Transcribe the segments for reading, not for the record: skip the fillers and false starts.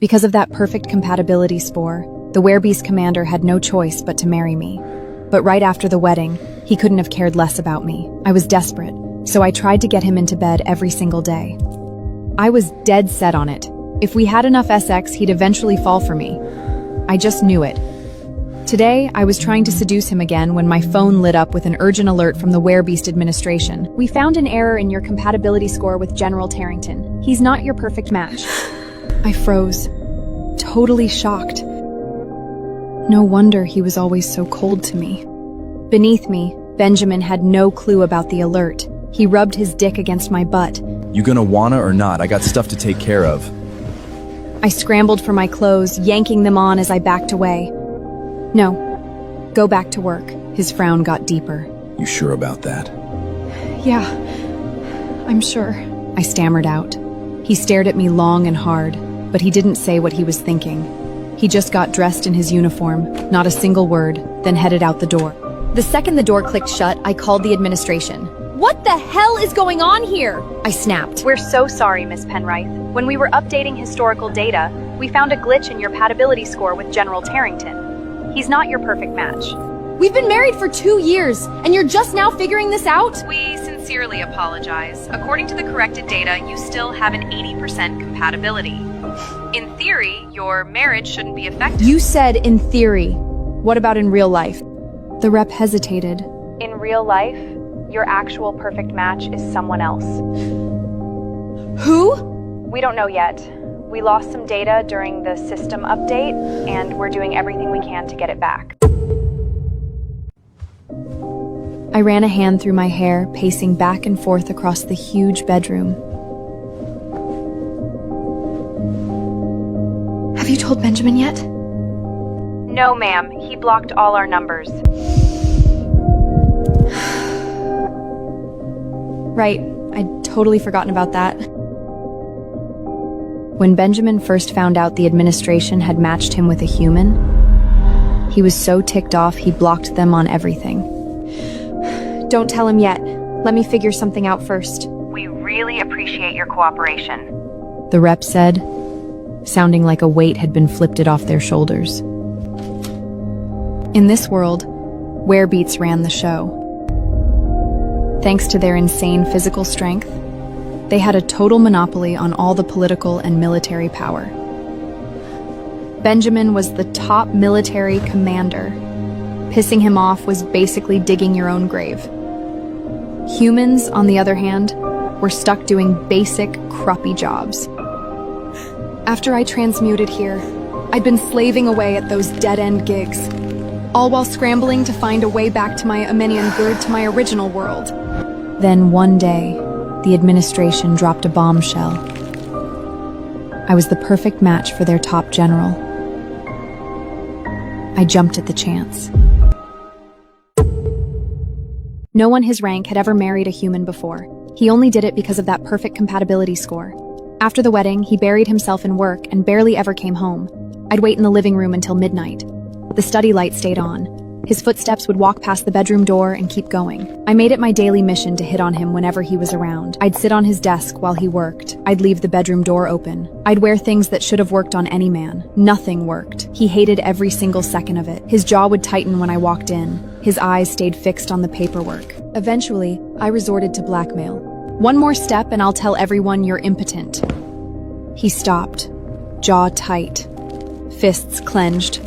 Because of that perfect compatibility score, the Werebeast commander had no choice but to marry me. But right after the wedding, he couldn't have cared less about me. I was desperate, so I tried to get him into bed every single day. I was dead set on it. If we had enough SX, he'd eventually fall for me. I just knew it. Today, I was trying to seduce him again when my phone lit up with an urgent alert from the Werebeast administration. We found an error in your compatibility score with General Tarrington. He's not your perfect match. I froze, totally shocked. No wonder he was always so cold to me. Beneath me, Benjamin had no clue about the alert. He rubbed his dick against my butt. You gonna wanna or not? I got stuff to take care of. I scrambled for my clothes, yanking them on as I backed away. No, go back to work. His frown got deeper. You sure about that? Yeah, I'm sure. I stammered out. He stared at me long and hard, but he didn't say what he was thinking. He just got dressed in his uniform, not a single word, then headed out the door. The second the door clicked shut, I called the administration. What the hell is going on here? I snapped. We're so sorry, Miss Penrife. When we were updating historical data, we found a glitch in your compatibility score with General Tarrington. He's not your perfect match. We've been married for 2 years, and you're just now figuring this out? We sincerely apologize. According to the corrected data, you still have an 80% compatibility. In theory, your marriage shouldn't be affected. You said in theory. What about in real life? The rep hesitated. In real life, your actual perfect match is someone else. Who? We don't know yet. We lost some data during the system update, and we're doing everything we can to get it back. I ran a hand through my hair, pacing back and forth across the huge bedroom. Have you told Benjamin yet? No, ma'am. He blocked all our numbers. Right, I'd totally forgotten about that. When Benjamin first found out the administration had matched him with a human, he was so ticked off he blocked them on everything. Don't tell him yet. Let me figure something out first. We really appreciate your cooperation. The rep said, sounding like a weight had been lifted off their shoulders. In this world, Werebeats ran the show. Thanks to their insane physical strength, they had a total monopoly on all the political and military power. Benjamin was the top military commander. Pissing him off was basically digging your own grave. Humans, on the other hand, were stuck doing basic, crappy jobs. After I transmuted here, I'd been slaving away at those dead-end gigs, all while scrambling to find a way back to my Amenian Grid, to my original world. Then one day, the administration dropped a bombshell. I was the perfect match for their top general. I jumped at the chance. No one his rank had ever married a human before. He only did it because of that perfect compatibility score. After the wedding, he buried himself in work and barely ever came home. I'd wait in the living room until midnight. The study light stayed on. His footsteps would walk past the bedroom door and keep going. I made it my daily mission to hit on him whenever he was around. I'd sit on his desk while he worked. I'd leave the bedroom door open. I'd wear things that should have worked on any man. Nothing worked. He hated every single second of it. His jaw would tighten when I walked in. His eyes stayed fixed on the paperwork. Eventually, I resorted to blackmail. One more step and I'll tell everyone you're impotent. He stopped, jaw tight, fists clenched.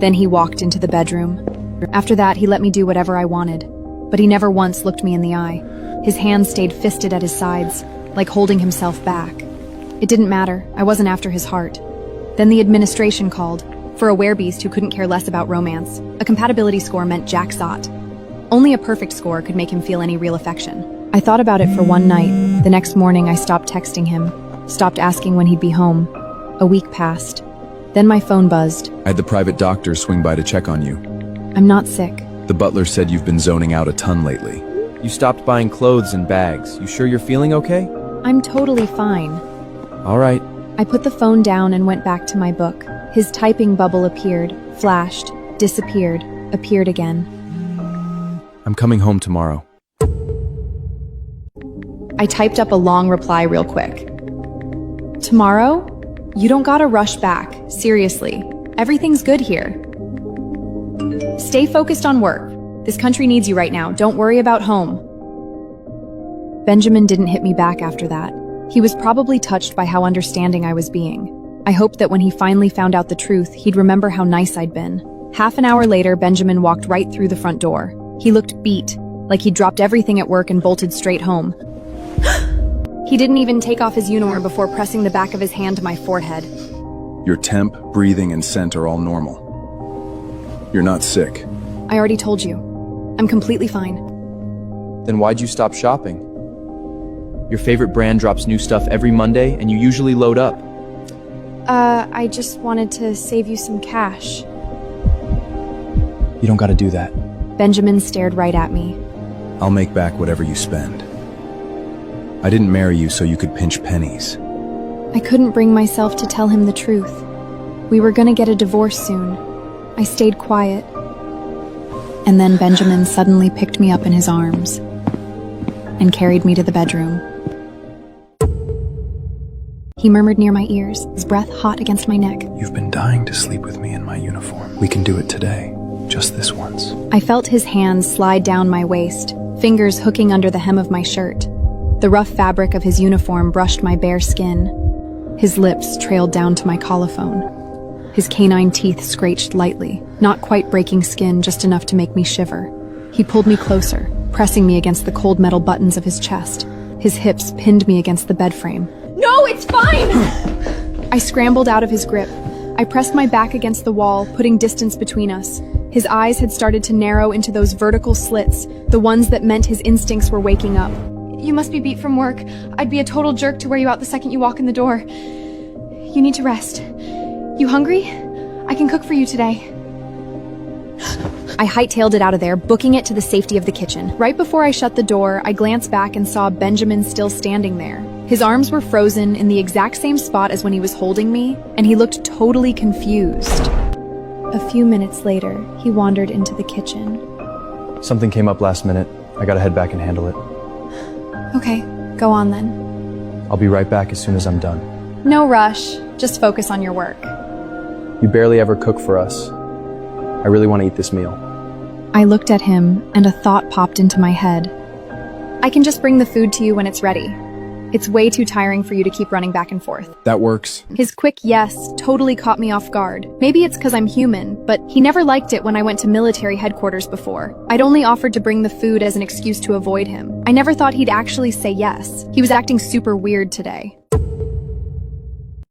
Then he walked into the bedroom. After that, he let me do whatever I wanted, but he never once looked me in the eye. His hands stayed fisted at his sides, like holding himself back. It didn't matter. I wasn't after his heart. Then the administration called, for a werebeast who couldn't care less about romance. A compatibility score meant Jack Zot. Only a perfect score could make him feel any real affection. I thought about it for one night. The next morning, I stopped texting him, stopped asking when he'd be home. A week passed. Then my phone buzzed. I had the private doctor swing by to check on you. I'm not sick. The butler said you've been zoning out a ton lately. You stopped buying clothes and bags. You sure you're feeling okay? I'm totally fine. All right. I put the phone down and went back to my book. His typing bubble appeared, flashed, disappeared, appeared again. I'm coming home tomorrow. I typed up a long reply real quick. Tomorrow? You don't gotta rush back. Seriously. Everything's good here. Stay focused on work. This country needs you right now. Don't worry about home. Benjamin didn't hit me back after that. He was probably touched by how understanding I was being. I hoped that when he finally found out the truth, he'd remember how nice I'd been. Half an hour later, Benjamin walked right through the front door. He looked beat, like he'd dropped everything at work and bolted straight home. He didn't even take off his uniform before pressing the back of his hand to my forehead. Your temp, breathing, and scent are all normal. You're not sick. I already told you. I'm completely fine. Then why'd you stop shopping? Your favorite brand drops new stuff every Monday, and you usually load up. I just wanted to save you some cash. You don't gotta do that. Benjamin stared right at me. I'll make back whatever you spend. I didn't marry you so you could pinch pennies. I couldn't bring myself to tell him the truth. We were gonna get a divorce soon. I stayed quiet. And then Benjamin suddenly picked me up in his arms and carried me to the bedroom. He murmured near my ears, his breath hot against my neck. You've been dying to sleep with me in my uniform. We can do it today. Just this once. I felt his hands slide down my waist, fingers hooking under the hem of my shirt. The rough fabric of his uniform brushed my bare skin. His lips trailed down to my collarbone. His canine teeth scratched lightly, not quite breaking skin, just enough to make me shiver. He pulled me closer, pressing me against the cold metal buttons of his chest. His hips pinned me against the bed frame. No, it's fine! I scrambled out of his grip. I pressed my back against the wall, putting distance between us. His eyes had started to narrow into those vertical slits, the ones that meant his instincts were waking up. You must be beat from work. I'd be a total jerk to wear you out the second you walk in the door. You need to rest. You hungry? I can cook for you today. I hightailed it out of there, booking it to the safety of the kitchen. Right before I shut the door, I glanced back and saw Benjamin still standing there. His arms were frozen in the exact same spot as when he was holding me, and he looked totally confused. A few minutes later, he wandered into the kitchen. Something came up last minute. I gotta head back and handle it. Okay, go on then. I'll be right back as soon as I'm done. No rush, just focus on your work. You barely ever cook for us. I really want to eat this meal. I looked at him, and a thought popped into my head. I can just bring the food to you when it's ready. It's way too tiring for you to keep running back and forth. That works. His quick yes totally caught me off guard. Maybe it's because I'm human, but he never liked it when I went to military headquarters before. I'd only offered to bring the food as an excuse to avoid him. I never thought he'd actually say yes. He was acting super weird today.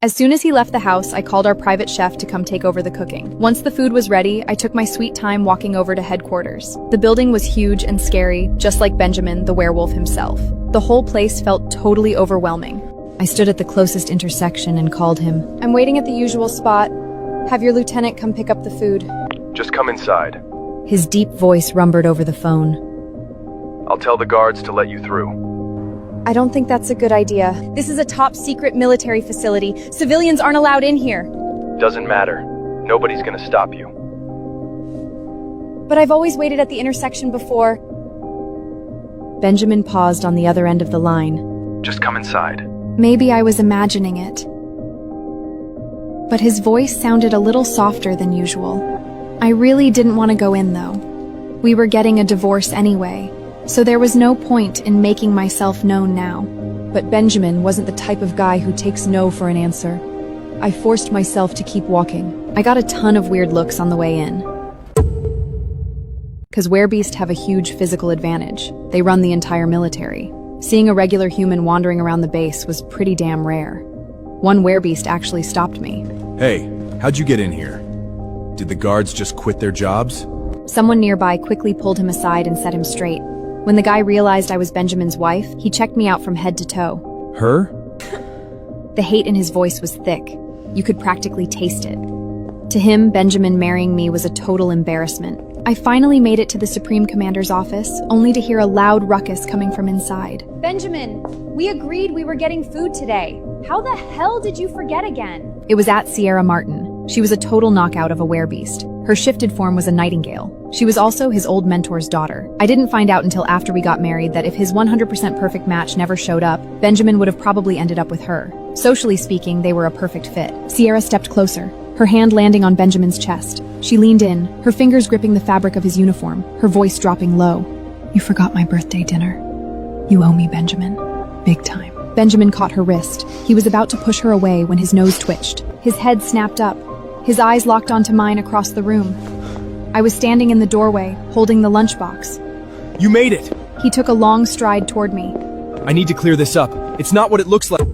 As soon as he left the house, I called our private chef to come take over the cooking. Once the food was ready, I took my sweet time walking over to headquarters. The building was huge and scary, just like Benjamin, the werewolf himself. The whole place felt totally overwhelming. I stood at the closest intersection and called him. I'm waiting at the usual spot. Have your lieutenant come pick up the food. Just come inside. His deep voice rumbled over the phone. I'll tell the guards to let you through. I don't think that's a good idea. This is a top-secret military facility. Civilians aren't allowed in here. Doesn't matter. Nobody's gonna stop you. But I've always waited at the intersection before. Benjamin paused on the other end of the line. Just come inside. Maybe I was imagining it. But his voice sounded a little softer than usual. I really didn't want to go in, though. We were getting a divorce anyway, so there was no point in making myself known now. But Benjamin wasn't the type of guy who takes no for an answer. I forced myself to keep walking. I got a ton of weird looks on the way in. Because werebeasts have a huge physical advantage. They run the entire military. Seeing a regular human wandering around the base was pretty damn rare. One werebeast actually stopped me. Hey, how'd you get in here? Did the guards just quit their jobs? Someone nearby quickly pulled him aside and set him straight. When the guy realized I was Benjamin's wife, he checked me out from head to toe. Her? The hate in his voice was thick. You could practically taste it. To him, Benjamin marrying me was a total embarrassment. I finally made it to the Supreme Commander's office, only to hear a loud ruckus coming from inside. Benjamin, we agreed we were getting food today. How the hell did you forget again? It was at Sierra Martin. She was a total knockout of a werebeast. Her shifted form was a nightingale. She was also his old mentor's daughter. I didn't find out until after we got married that if his 100% perfect match never showed up, Benjamin would have probably ended up with her. Socially speaking, they were a perfect fit. Sierra stepped closer, her hand landing on Benjamin's chest. She leaned in, her fingers gripping the fabric of his uniform, her voice dropping low. "You forgot my birthday dinner. You owe me, Benjamin. Big time." Benjamin caught her wrist. He was about to push her away when his nose twitched. His head snapped up. His eyes locked onto mine across the room. I was standing in the doorway, holding the lunchbox. You made it! He took a long stride toward me. I need to clear this up. It's not what it looks like.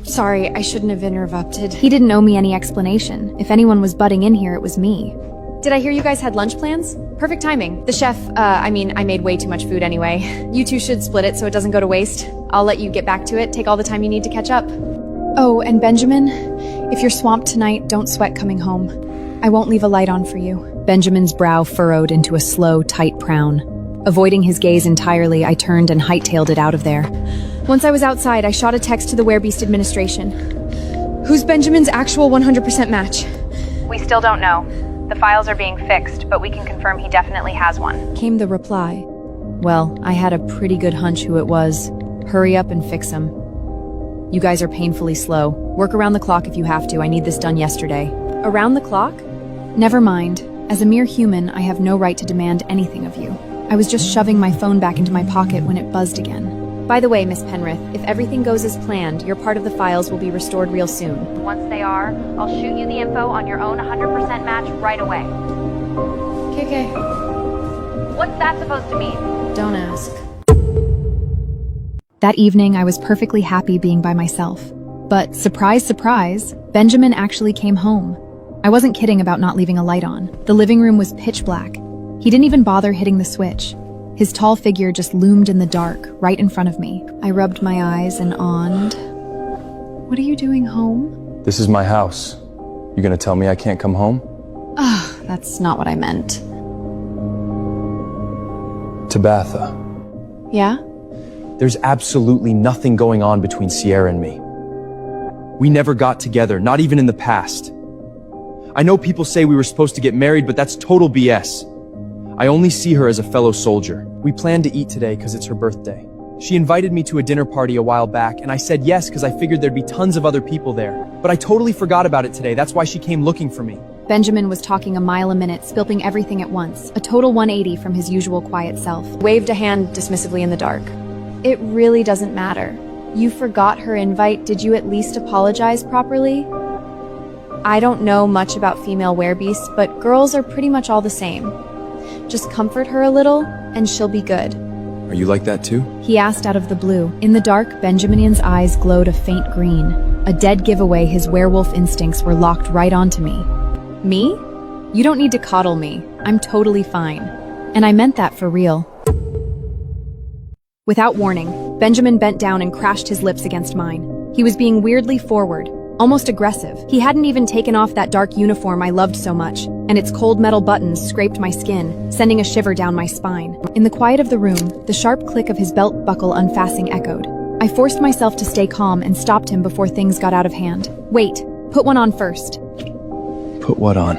Sorry, I shouldn't have interrupted. He didn't owe me any explanation. If anyone was butting in here, it was me. Did I hear you guys had lunch plans? Perfect timing. The chef, I made way too much food anyway. You two should split it so it doesn't go to waste. I'll let you get back to it. Take all the time you need to catch up. Oh, and Benjamin, if you're swamped tonight, don't sweat coming home. I won't leave a light on for you. Benjamin's brow furrowed into a slow, tight frown. Avoiding his gaze entirely, I turned and hightailed it out of there. Once I was outside, I shot a text to the Werebeast administration. Who's Benjamin's actual 100% match? We still don't know. The files are being fixed, but we can confirm he definitely has one. Came the reply. Well, I had a pretty good hunch who it was. Hurry up and fix him. You guys are painfully slow. Work around the clock if you have to. I need this done yesterday. Around the clock? Never mind. As a mere human, I have no right to demand anything of you. I was just shoving my phone back into my pocket when it buzzed again. By the way, Miss Penrith, if everything goes as planned, your part of the files will be restored real soon. Once they are, I'll shoot you the info on your own 100% match right away. Okay. What's that supposed to mean? Don't ask. That evening, I was perfectly happy being by myself. But surprise, surprise, Benjamin actually came home. I wasn't kidding about not leaving a light on. The living room was pitch black. He didn't even bother hitting the switch. His tall figure just loomed in the dark, right in front of me. I rubbed my eyes and yawned. What are you doing home? This is my house. You gonna tell me I can't come home? That's not what I meant. Tabatha. Yeah? There's absolutely nothing going on between Sierra and me. We never got together, not even in the past. I know people say we were supposed to get married, but that's total BS. I only see her as a fellow soldier. We planned to eat today because it's her birthday. She invited me to a dinner party a while back, and I said yes because I figured there'd be tons of other people there. But I totally forgot about it today. That's why she came looking for me. Benjamin was talking a mile a minute, spilping everything at once, a total 180 from his usual quiet self. Waved a hand dismissively in the dark. It really doesn't matter. You forgot her invite. Did you at least apologize properly? I don't know much about female werebeasts, but girls are pretty much all the same. Just comfort her a little, and she'll be good. Are you like that too? He asked out of the blue. In the dark, Benjamin's eyes glowed a faint green. A dead giveaway his werewolf instincts were locked right onto me. Me? You don't need to coddle me. I'm totally fine. And I meant that for real. Without warning, Benjamin bent down and crashed his lips against mine. He was being weirdly forward, almost aggressive. He hadn't even taken off that dark uniform I loved so much, and its cold metal buttons scraped my skin, sending a shiver down my spine. In the quiet of the room, the sharp click of his belt buckle unfastening echoed. I forced myself to stay calm and stopped him before things got out of hand. Wait, put one on first. Put what on?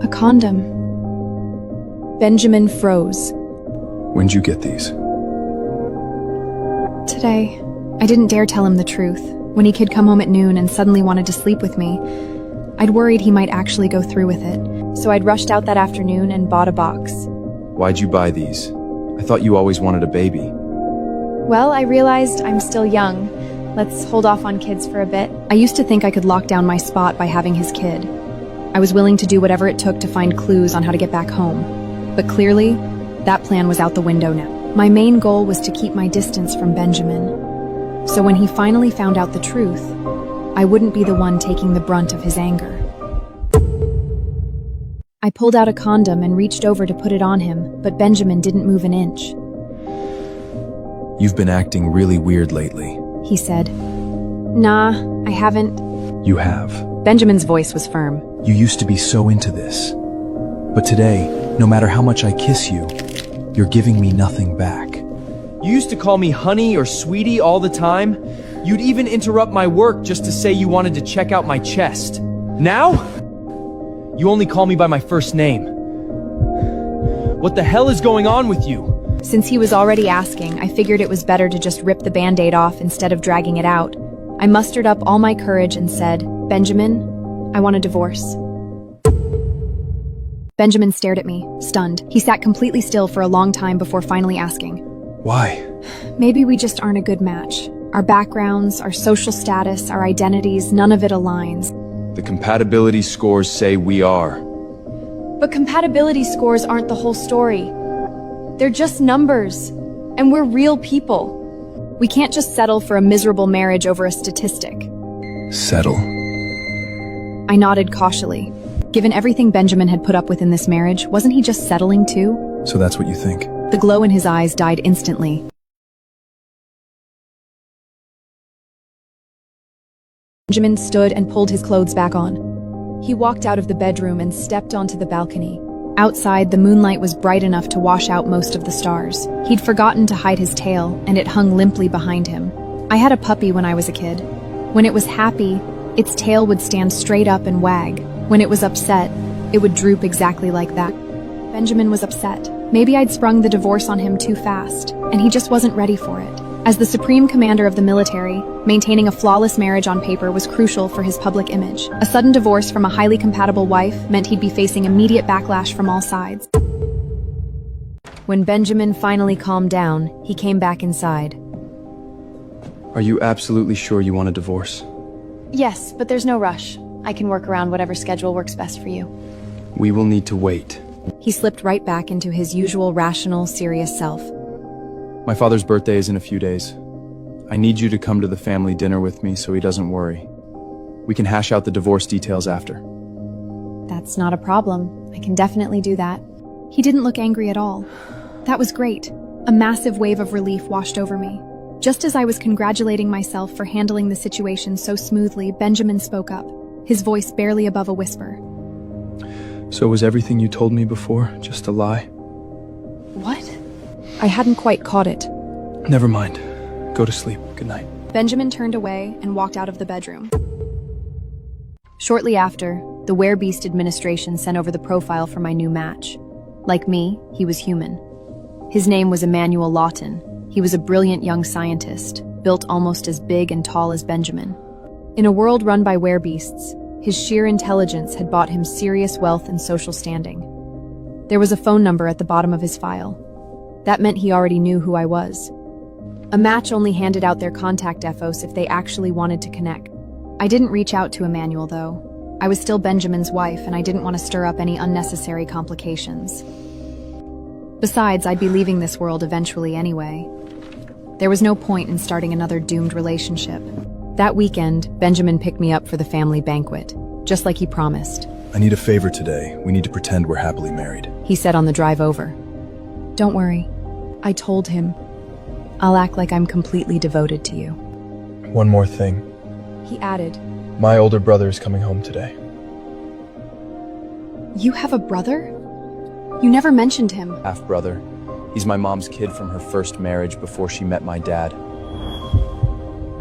A condom. Benjamin froze. When'd you get these? Today. I didn't dare tell him the truth. When he could come home at noon and suddenly wanted to sleep with me, I'd worried he might actually go through with it. So I'd rushed out that afternoon and bought a box. Why'd you buy these? I thought you always wanted a baby. Well, I realized I'm still young. Let's hold off on kids for a bit. I used to think I could lock down my spot by having his kid. I was willing to do whatever it took to find clues on how to get back home. But clearly, that plan was out the window now. My main goal was to keep my distance from Benjamin. So when he finally found out the truth, I wouldn't be the one taking the brunt of his anger. I pulled out a condom and reached over to put it on him, but Benjamin didn't move an inch. You've been acting really weird lately. He said, "Nah, I haven't." You have. Benjamin's voice was firm. You used to be so into this. But today, no matter how much I kiss you, you're giving me nothing back. You used to call me honey or sweetie all the time. You'd even interrupt my work just to say you wanted to check out my chest. Now? You only call me by my first name. What the hell is going on with you? Since he was already asking, I figured it was better to just rip the band-aid off instead of dragging it out. I mustered up all my courage and said, "Benjamin, I want a divorce." Benjamin stared at me, stunned. He sat completely still for a long time before finally asking, Why? "Maybe we just aren't a good match. Our backgrounds, our social status, our identities, none of it aligns." The compatibility scores say we are. But compatibility scores aren't the whole story. They're just numbers, and we're real people. We can't just settle for a miserable marriage over a statistic. Settle. I nodded cautiously. Given everything Benjamin had put up with in this marriage, wasn't he just settling too? So that's what you think? The glow in his eyes died instantly. Benjamin stood and pulled his clothes back on. He walked out of the bedroom and stepped onto the balcony. Outside, the moonlight was bright enough to wash out most of the stars. He'd forgotten to hide his tail, and it hung limply behind him. I had a puppy when I was a kid. When it was happy, its tail would stand straight up and wag. When it was upset, it would droop exactly like that. Benjamin was upset. Maybe I'd sprung the divorce on him too fast, and he just wasn't ready for it. As the supreme commander of the military, maintaining a flawless marriage on paper was crucial for his public image. A sudden divorce from a highly compatible wife meant he'd be facing immediate backlash from all sides. When Benjamin finally calmed down, he came back inside. Are you absolutely sure you want a divorce? Yes, but there's no rush. I can work around whatever schedule works best for you. We will need to wait. He slipped right back into his usual rational, serious self. My father's birthday is in a few days. I need you to come to the family dinner with me so he doesn't worry. We can hash out the divorce details after. That's not a problem. I can definitely do that. He didn't look angry at all. That was great. A massive wave of relief washed over me. Just as I was congratulating myself for handling the situation so smoothly, Benjamin spoke up, his voice barely above a whisper. So was everything you told me before just a lie? What? I hadn't quite caught it. Never mind. Go to sleep. Good night. Benjamin turned away and walked out of the bedroom. Shortly after, the Werebeast administration sent over the profile for my new match. Like me, he was human. His name was Emmanuel Lawton. He was a brilliant young scientist, built almost as big and tall as Benjamin. In a world run by werebeasts, his sheer intelligence had bought him serious wealth and social standing. There was a phone number at the bottom of his file. That meant he already knew who I was. A match only handed out their contact infos if they actually wanted to connect. I didn't reach out to Emmanuel, though. I was still Benjamin's wife, and I didn't want to stir up any unnecessary complications. Besides, I'd be leaving this world eventually anyway. There was no point in starting another doomed relationship. That weekend, Benjamin picked me up for the family banquet, just like he promised. I need a favor today. We need to pretend we're happily married. He said on the drive over. "Don't worry. I told him. I'll act like I'm completely devoted to you." One more thing. He added, My older brother is coming home today. You have a brother? You never mentioned him. Half-brother. He's my mom's kid from her first marriage before she met my dad.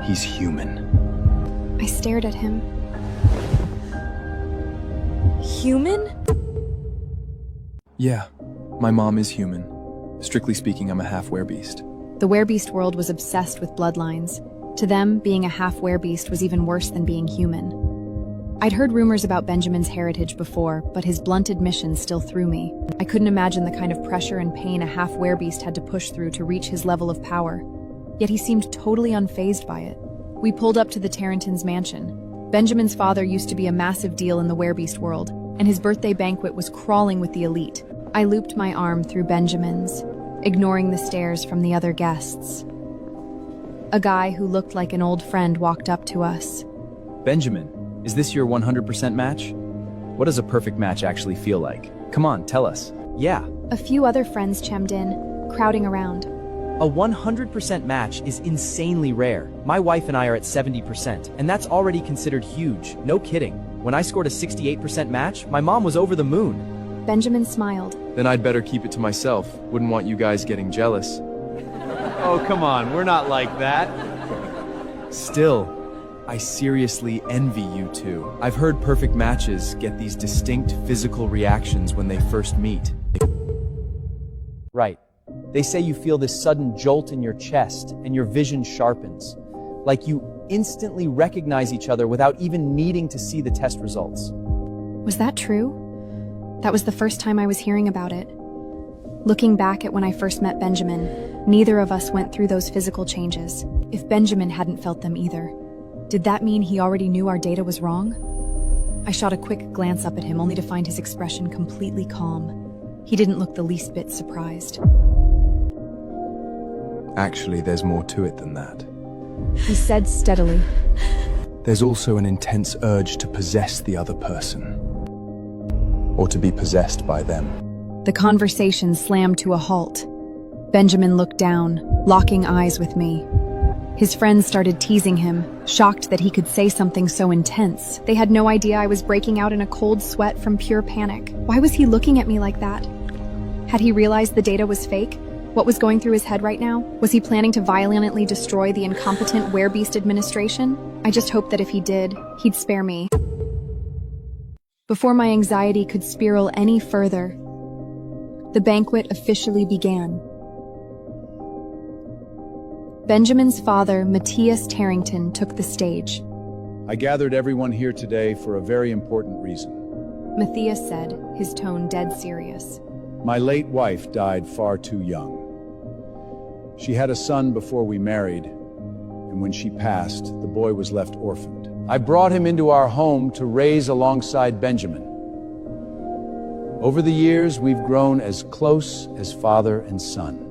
He's human. I stared at him. Human? Yeah, my mom is human. Strictly speaking, I'm a half-werebeast. The werebeast world was obsessed with bloodlines. To them, being a half-werebeast was even worse than being human. I'd heard rumors about Benjamin's heritage before, but his blunt admission still threw me. I couldn't imagine the kind of pressure and pain a half-werebeast had to push through to reach his level of power. Yet he seemed totally unfazed by it. We pulled up to the Tarrantons' mansion. Benjamin's father used to be a massive deal in the werebeast world, and his birthday banquet was crawling with the elite. I looped my arm through Benjamin's, ignoring the stares from the other guests. A guy who looked like an old friend walked up to us. Benjamin, is this your 100% match? What does a perfect match actually feel like? Come on, tell us. Yeah. A few other friends chimed in, crowding around. A 100% match is insanely rare. My wife and I are at 70%, and that's already considered huge. No kidding. When I scored a 68% match, my mom was over the moon. Benjamin smiled. Then I'd better keep it to myself. Wouldn't want you guys getting jealous. Oh, come on, we're not like that. Still, I seriously envy you two. I've heard perfect matches get these distinct physical reactions when they first meet. Right. They say you feel this sudden jolt in your chest and your vision sharpens, like you instantly recognize each other without even needing to see the test results. Was that true? That was the first time I was hearing about it. Looking back at when I first met Benjamin, neither of us went through those physical changes. If Benjamin hadn't felt them either, did that mean he already knew our data was wrong? I shot a quick glance up at him, only to find his expression completely calm. He didn't look the least bit surprised. Actually, there's more to it than that. He said steadily, There's also an intense urge to possess the other person. Or to be possessed by them. The conversation slammed to a halt. Benjamin looked down, locking eyes with me. His friends started teasing him, shocked that he could say something so intense. They had no idea I was breaking out in a cold sweat from pure panic. Why was he looking at me like that? Had he realized the data was fake? What was going through his head right now? Was he planning to violently destroy the incompetent Werebeast administration? I just hoped that if he did, he'd spare me. Before my anxiety could spiral any further, the banquet officially began. Benjamin's father, Matthias Tarrington, took the stage. I gathered everyone here today for a very important reason. Matthias said, his tone dead serious. My late wife died far too young. She had a son before we married, and when she passed, the boy was left orphaned. I brought him into our home to raise alongside Benjamin. Over the years, we've grown as close as father and son.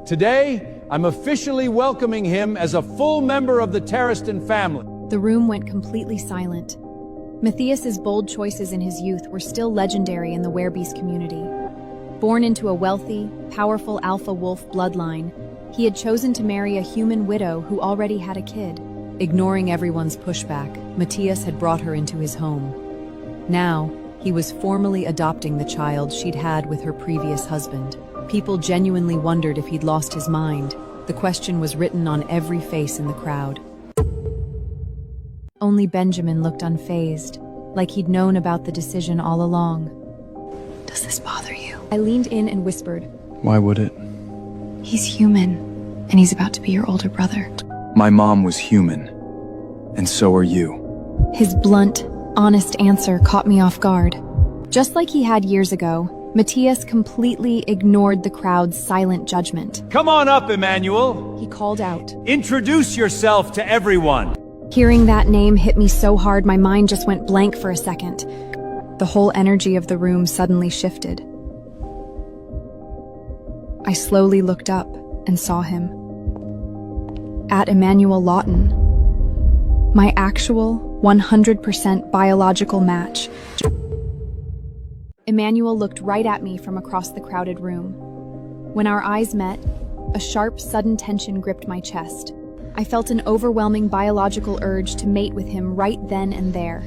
Today, I'm officially welcoming him as a full member of the Tarriston family. The room went completely silent. Matthias's bold choices in his youth were still legendary in the Werebeast community. Born into a wealthy, powerful alpha wolf bloodline, he had chosen to marry a human widow who already had a kid. ignoring everyone's pushback, Matthias had brought her into his home. Now, he was formally adopting the child she'd had with her previous husband. People genuinely wondered if he'd lost his mind. The question was written on every face in the crowd. Only Benjamin looked unfazed, like he'd known about the decision all along. Does this bother you? I leaned in and whispered, Why would it? He's human, and he's about to be your older brother. My mom was human, and so are you. His blunt, honest answer caught me off guard. Just like he had years ago, Matthias completely ignored the crowd's silent judgment. Come on up, Emmanuel. He called out. Introduce yourself to everyone. Hearing that name hit me so hard my mind just went blank for a second. The whole energy of the room suddenly shifted. I slowly looked up and saw him. At Emmanuel Lawton. My actual 100% biological match. Emmanuel looked right at me from across the crowded room. When our eyes met, a sharp, sudden tension gripped my chest. I felt an overwhelming biological urge to mate with him right then and there.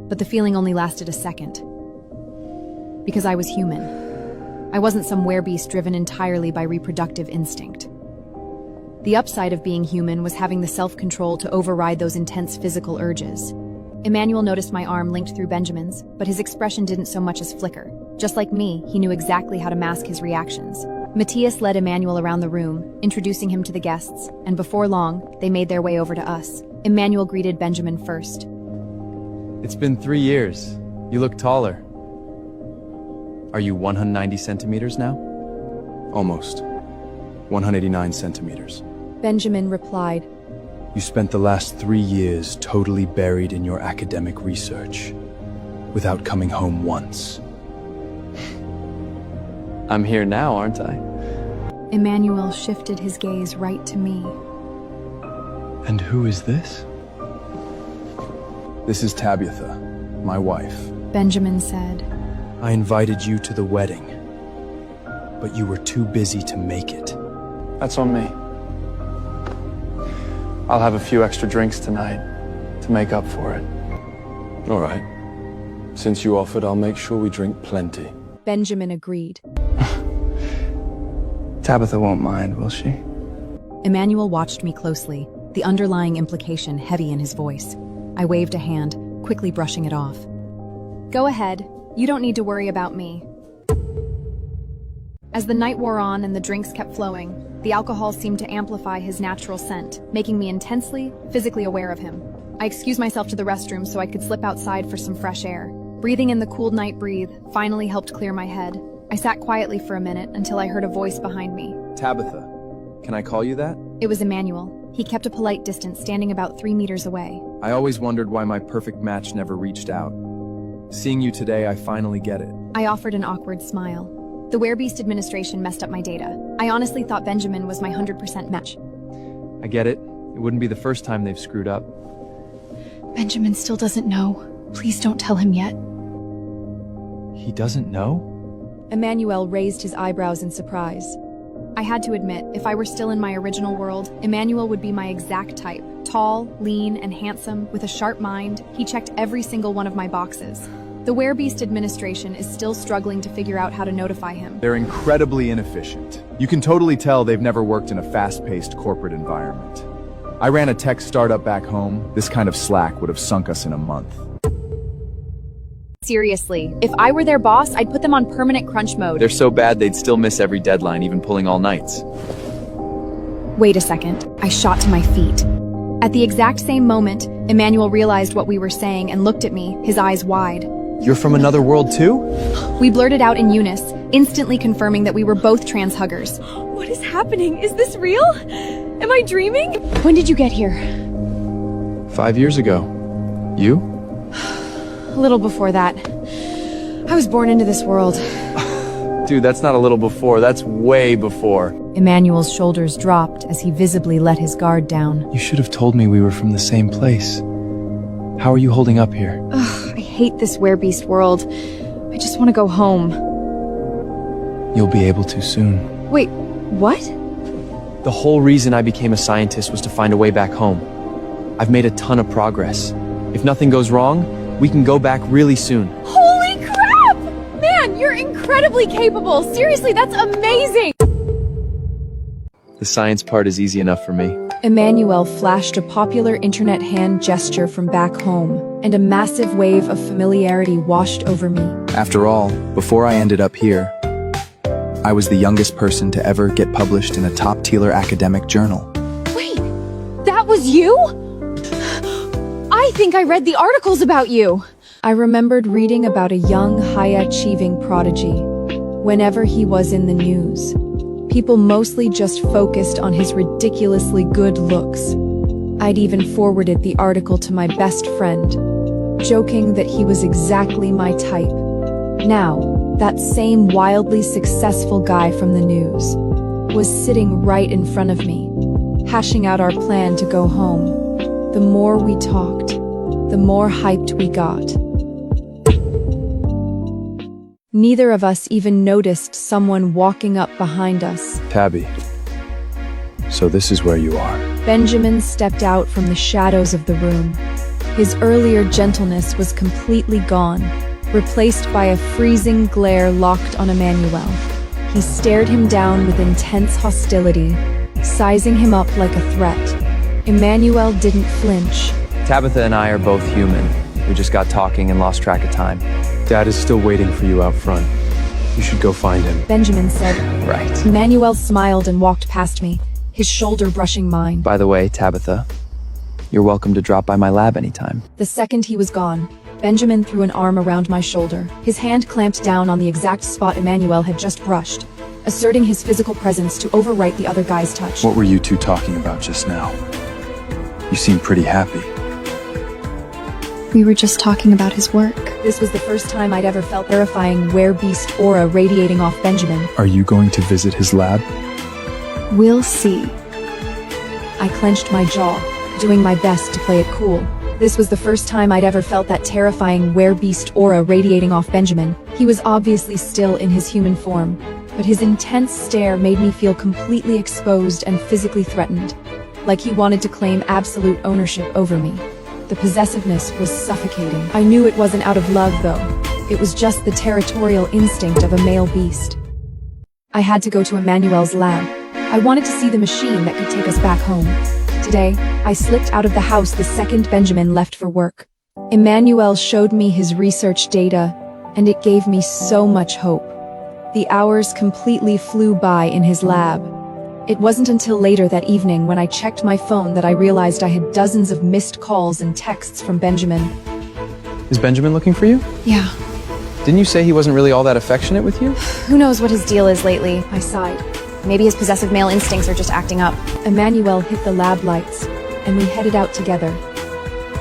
But the feeling only lasted a second. Because I was human. I wasn't some werebeast driven entirely by reproductive instinct. The upside of being human was having the self-control to override those intense physical urges. Emmanuel noticed my arm linked through Benjamin's, but his expression didn't so much as flicker. Just like me, he knew exactly how to mask his reactions. Matthias led Emmanuel around the room, introducing him to the guests, and before long, they made their way over to us. Emmanuel greeted Benjamin first. It's been 3 years. You look taller. Are you 190 centimeters now? Almost. 189 centimeters. Benjamin replied, You spent the last 3 years totally buried in your academic research, without coming home once. I'm here now, aren't I? Emmanuel shifted his gaze right to me. And who is this? This is Tabitha, my wife. Benjamin said. I invited you to the wedding, but you were too busy to make it. That's on me. I'll have a few extra drinks tonight to make up for it. All right. Since you offered, I'll make sure we drink plenty. Benjamin agreed. Tabitha won't mind, will she? Emmanuel watched me closely, the underlying implication heavy in his voice. I waved a hand, quickly brushing it off. Go ahead. You don't need to worry about me. As the night wore on and the drinks kept flowing, the alcohol seemed to amplify his natural scent, making me intensely, physically aware of him. I excused myself to the restroom so I could slip outside for some fresh air. Breathing in the cool night breeze finally helped clear my head. I sat quietly for a minute until I heard a voice behind me. Tabitha, can I call you that? It was Emmanuel. He kept a polite distance, standing about 3 meters away. I always wondered why my perfect match never reached out. Seeing you today, I finally get it. I offered an awkward smile. The Werebeast administration messed up my data. I honestly thought Benjamin was my 100% match. I get it. It wouldn't be the first time they've screwed up. Benjamin still doesn't know. Please don't tell him yet. He doesn't know? Emmanuel raised his eyebrows in surprise. I had to admit, if I were still in my original world, Emmanuel would be my exact type. Tall, lean, and handsome, with a sharp mind, he checked every single one of my boxes. The Werebeast administration is still struggling to figure out how to notify him. They're incredibly inefficient. You can totally tell they've never worked in a fast-paced corporate environment. I ran a tech startup back home. This kind of slack would have sunk us in a month. Seriously, if I were their boss, I'd put them on permanent crunch mode. They're so bad they'd still miss every deadline, even pulling all nights. Wait a second. I shot to my feet. At the exact same moment, Emmanuel realized what we were saying and looked at me, his eyes wide. You're from another world too? We blurted out in unison, instantly confirming that we were both trans huggers. What is happening? Is this real? Am I dreaming? When did you get here? 5 years ago. You? A little before that. I was born into this world. Dude, that's not a little before, that's way before. Emmanuel's shoulders dropped as he visibly let his guard down. You should have told me we were from the same place. How are you holding up here? Ugh, I hate this Werebeast world. I just want to go home. You'll be able to soon. Wait, what? The whole reason I became a scientist was to find a way back home. I've made a ton of progress. If nothing goes wrong, we can go back really soon. Holy crap! Man, you're incredibly capable. Seriously, that's amazing! The science part is easy enough for me. Emmanuel flashed a popular internet hand gesture from back home, and a massive wave of familiarity washed over me. After all, before I ended up here, I was the youngest person to ever get published in a top-tier academic journal. Wait, that was you? I think I read the articles about you. I remembered reading about a young, high-achieving prodigy. Whenever he was in the news, people mostly just focused on his ridiculously good looks. I'd even forwarded the article to my best friend, joking that he was exactly my type. Now, that same wildly successful guy from the news was sitting right in front of me, hashing out our plan to go home. The more we talked, the more hyped we got. Neither of us even noticed someone walking up behind us. Tabby, so this is where you are. Benjamin stepped out from the shadows of the room. His earlier gentleness was completely gone, replaced by a freezing glare locked on Emmanuel. He stared him down with intense hostility, sizing him up like a threat. Emmanuel didn't flinch. Tabitha and I are both human. We just got talking and lost track of time. Dad is still waiting for you out front. You should go find him. Benjamin said. Right. Emmanuel smiled and walked past me, his shoulder brushing mine. By the way, Tabitha, you're welcome to drop by my lab anytime. The second he was gone, Benjamin threw an arm around my shoulder. His hand clamped down on the exact spot Emmanuel had just brushed, asserting his physical presence to overwrite the other guy's touch. What were you two talking about just now? You seem pretty happy. We were just talking about his work. This was the first time I'd ever felt terrifying Werebeast aura radiating off Benjamin. Are you going to visit his lab? We'll see. I clenched my jaw, doing my best to play it cool. This was the first time I'd ever felt that terrifying Werebeast aura radiating off Benjamin. He was obviously still in his human form, but his intense stare made me feel completely exposed and physically threatened, like he wanted to claim absolute ownership over me. The possessiveness was suffocating. I knew it wasn't out of love, though. It was just the territorial instinct of a male beast. I had to go to Emmanuel's lab. I wanted to see the machine that could take us back home. Today, I slipped out of the house the second Benjamin left for work. Emmanuel showed me his research data, and it gave me so much hope. The hours completely flew by in his lab. It wasn't until later that evening when I checked my phone that I realized I had dozens of missed calls and texts from Benjamin. Is Benjamin looking for you? Yeah. Didn't you say he wasn't really all that affectionate with you? Who knows what his deal is lately? I sighed. Maybe his possessive male instincts are just acting up. Emmanuel hit the lab lights, and we headed out together.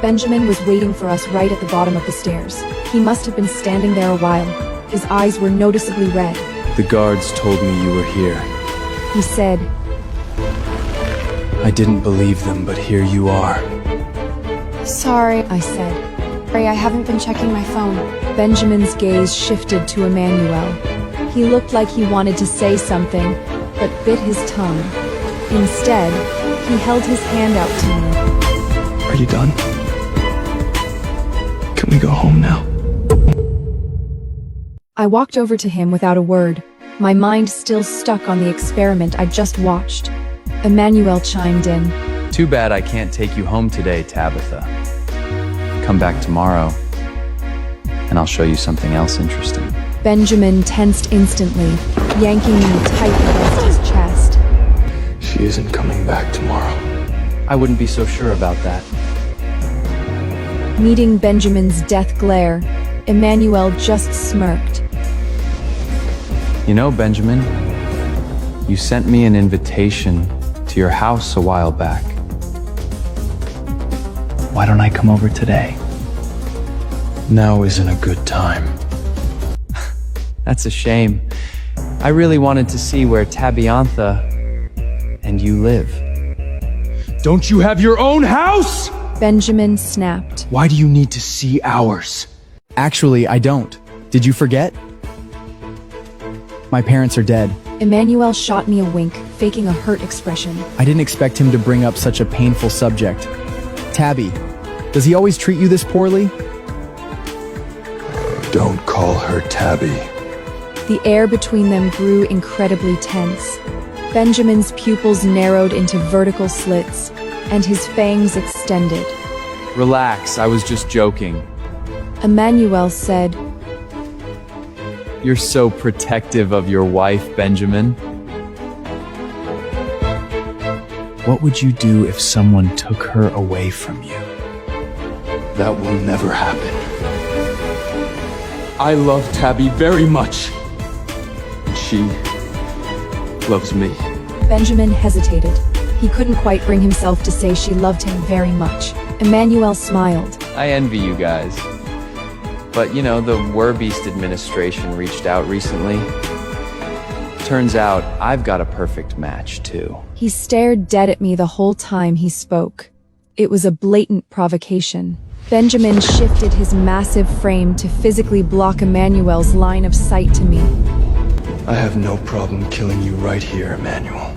Benjamin was waiting for us right at the bottom of the stairs. He must have been standing there a while. His eyes were noticeably red. The guards told me you were here. He said, I didn't believe them, but here you are. Sorry, I said. I haven't been checking my phone. Benjamin's gaze shifted to Emmanuel. He looked like he wanted to say something, but bit his tongue. Instead, he held his hand out to me. Are you done? Can we go home now? I walked over to him without a word, my mind still stuck on the experiment I'd just watched. Emmanuel chimed in. Too bad I can't take you home today, Tabitha. Come back tomorrow, and I'll show you something else interesting. Benjamin tensed instantly, yanking me tight against his chest. She isn't coming back tomorrow. I wouldn't be so sure about that. Meeting Benjamin's death glare, Emmanuel just smirked. You know, Benjamin, you sent me an invitation to your house a while back. Why don't I come over today? Now isn't a good time. That's a shame. I really wanted to see where Tabiantha and you live. Don't you have your own house? Benjamin snapped. Why do you need to see ours? Actually, I don't. Did you forget? My parents are dead. Emmanuel shot me a wink, faking a hurt expression. I didn't expect him to bring up such a painful subject. Tabby, does he always treat you this poorly? Don't call her Tabby. The air between them grew incredibly tense. Benjamin's pupils narrowed into vertical slits, and his fangs extended. Relax, I was just joking. Emmanuel said, You're so protective of your wife, Benjamin. What would you do if someone took her away from you? That will never happen. I love Tabby very much. She loves me. Benjamin hesitated. He couldn't quite bring himself to say she loved him very much. Emmanuel smiled. I envy you guys. But you know, the Werbeast administration reached out recently. Turns out, I've got a perfect match, too. He stared dead at me the whole time he spoke. It was a blatant provocation. Benjamin shifted his massive frame to physically block Emmanuel's line of sight to me. I have no problem killing you right here, Emmanuel.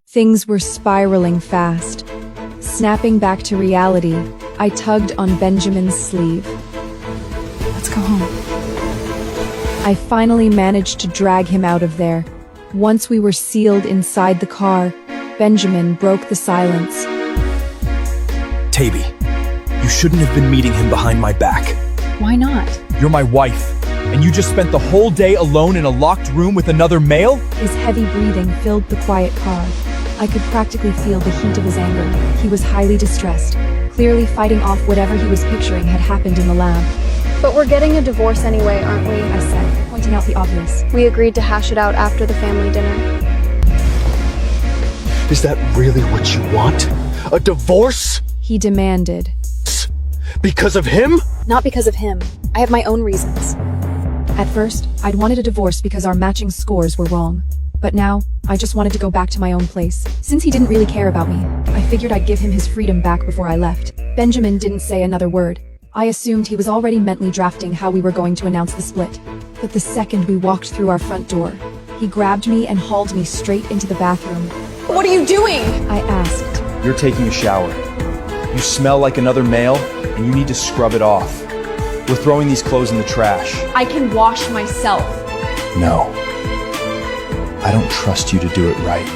Things were spiraling fast. Snapping back to reality, I tugged on Benjamin's sleeve. Let's go home. I finally managed to drag him out of there. Once we were sealed inside the car, Benjamin broke the silence. Taby, you shouldn't have been meeting him behind my back. Why not? You're my wife, and you just spent the whole day alone in a locked room with another male? His heavy breathing filled the quiet car. I could practically feel the heat of his anger. He was highly distressed, clearly fighting off whatever he was picturing had happened in the lab. But we're getting a divorce anyway, aren't we? I said, pointing out the obvious. We agreed to hash it out after the family dinner. Is that really what you want? A divorce? He demanded. Because of him? Not because of him. I have my own reasons. At first, I'd wanted a divorce because our matching scores were wrong. But now, I just wanted to go back to my own place. Since he didn't really care about me, I figured I'd give him his freedom back before I left. Benjamin didn't say another word. I assumed he was already mentally drafting how we were going to announce the split. But the second we walked through our front door, he grabbed me and hauled me straight into the bathroom. What are you doing? I asked. You're taking a shower. You smell like another male, and you need to scrub it off. We're throwing these clothes in the trash. I can wash myself. No. I don't trust you to do it right.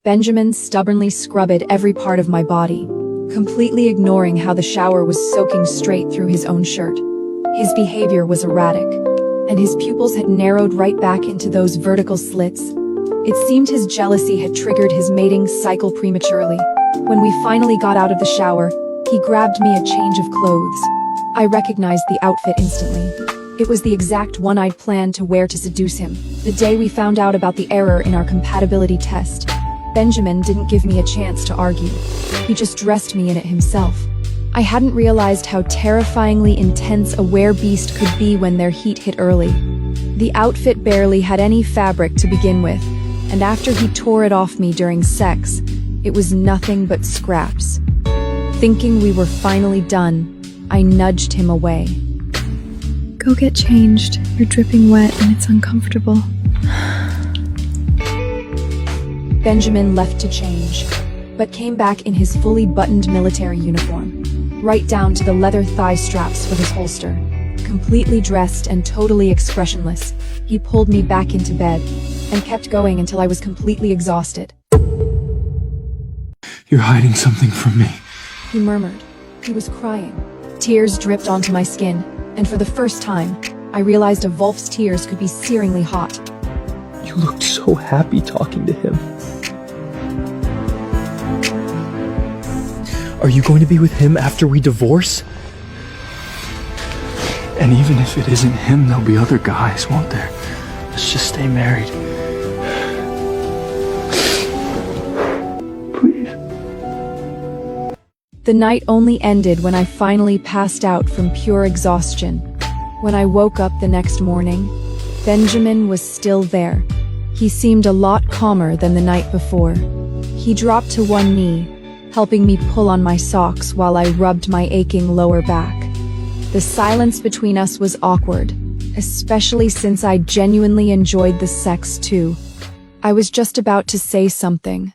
Benjamin stubbornly scrubbed every part of my body, completely ignoring how the shower was soaking straight through his own shirt. His behavior was erratic, and his pupils had narrowed right back into those vertical slits. It seemed his jealousy had triggered his mating cycle prematurely. When we finally got out of the shower, he grabbed me a change of clothes. I recognized the outfit instantly. It was the exact one I'd planned to wear to seduce him, the day we found out about the error in our compatibility test. Benjamin didn't give me a chance to argue. He just dressed me in it himself. I hadn't realized how terrifyingly intense a werebeast could be when their heat hit early. The outfit barely had any fabric to begin with, and after he tore it off me during sex, it was nothing but scraps. Thinking we were finally done, I nudged him away. Go get changed. You're dripping wet and it's uncomfortable. Benjamin left to change, but came back in his fully buttoned military uniform, right down to the leather thigh straps for his holster. Completely dressed and totally expressionless, he pulled me back into bed and kept going until I was completely exhausted. You're hiding something from me. He murmured. He was crying. Tears dripped onto my skin, and for the first time, I realized a Wolf's tears could be searingly hot. You looked so happy talking to him. Are you going to be with him after we divorce? And even if it isn't him, there'll be other guys, won't there? Let's just stay married. Please. The night only ended when I finally passed out from pure exhaustion. When I woke up the next morning, Benjamin was still there. He seemed a lot calmer than the night before. He dropped to one knee, helping me pull on my socks while I rubbed my aching lower back. The silence between us was awkward, especially since I genuinely enjoyed the sex too. I was just about to say something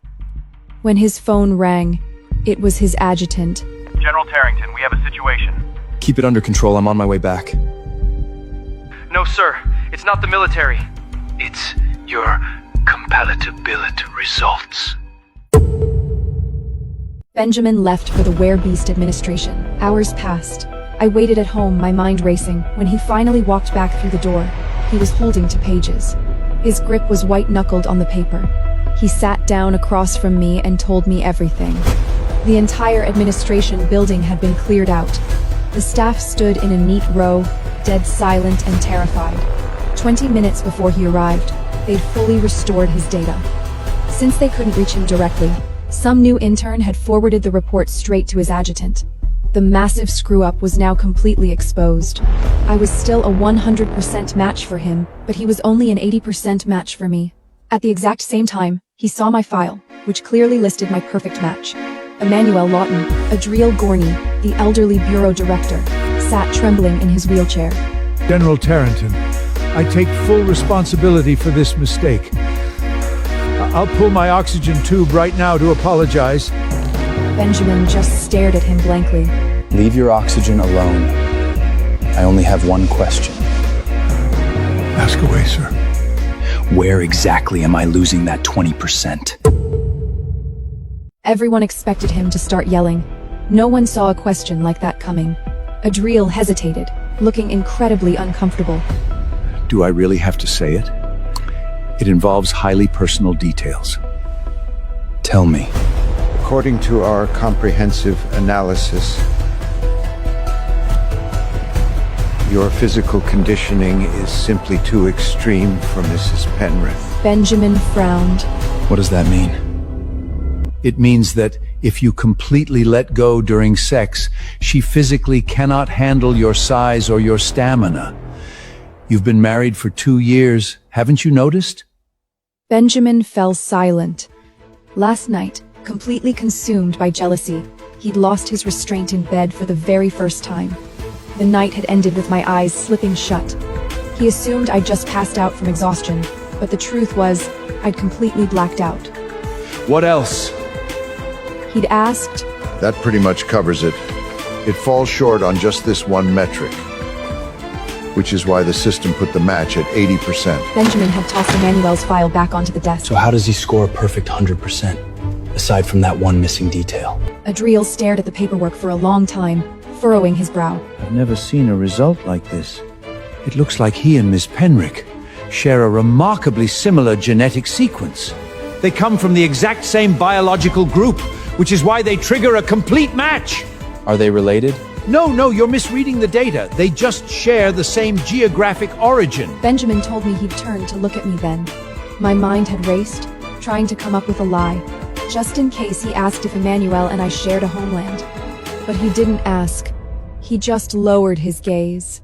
when his phone rang. It was his adjutant. General Tarrington, we have a situation. Keep it under control, I'm on my way back. No, sir. It's not the military. It's your compatibility results. Benjamin left for the Werebeast administration. Hours passed. I waited at home, my mind racing. When he finally walked back through the door, he was holding to pages. His grip was white-knuckled on the paper. He sat down across from me and told me everything. The entire administration building had been cleared out. The staff stood in a neat row, dead silent and terrified. 20 minutes before he arrived, they'd fully restored his data. Since they couldn't reach him directly, some new intern had forwarded the report straight to his adjutant. The massive screw-up was now completely exposed. I was still a 100% match for him, but he was only an 80% match for me. At the exact same time, he saw my file, which clearly listed my perfect match. Emmanuel Lawton, Adriel Gorney, the elderly bureau director, sat trembling in his wheelchair. General Tarrington, I take full responsibility for this mistake. I'll pull my oxygen tube right now to apologize. Benjamin just stared at him blankly. Leave your oxygen alone. I only have one question. Ask away, sir. Where exactly am I losing that 20%? Everyone expected him to start yelling. No one saw a question like that coming. Adriel hesitated, looking incredibly uncomfortable. Do I really have to say it? It involves highly personal details. Tell me. According to our comprehensive analysis, your physical conditioning is simply too extreme for Mrs. Penrith. Benjamin frowned. What does that mean? It means that if you completely let go during sex, she physically cannot handle your size or your stamina. You've been married for 2 years, haven't you noticed? Benjamin fell silent. Last night, completely consumed by jealousy, he'd lost his restraint in bed for the very first time. The night had ended with my eyes slipping shut. He assumed I'd just passed out from exhaustion, but the truth was, I'd completely blacked out. What else? He'd asked. That pretty much covers it. It falls short on just this one metric, which is why the system put the match at 80%. Benjamin had tossed Emmanuel's file back onto the desk. So how does he score a perfect 100%, aside from that one missing detail? Adriel stared at the paperwork for a long time, furrowing his brow. I've never seen a result like this. It looks like he and Miss Penrick share a remarkably similar genetic sequence. They come from the exact same biological group, which is why they trigger a complete match. Are they related? No, you're misreading the data. They just share the same geographic origin. Benjamin told me he'd turn to look at me then. My mind had raced, trying to come up with a lie, just in case he asked if Emmanuel and I shared a homeland. But he didn't ask. He just lowered his gaze,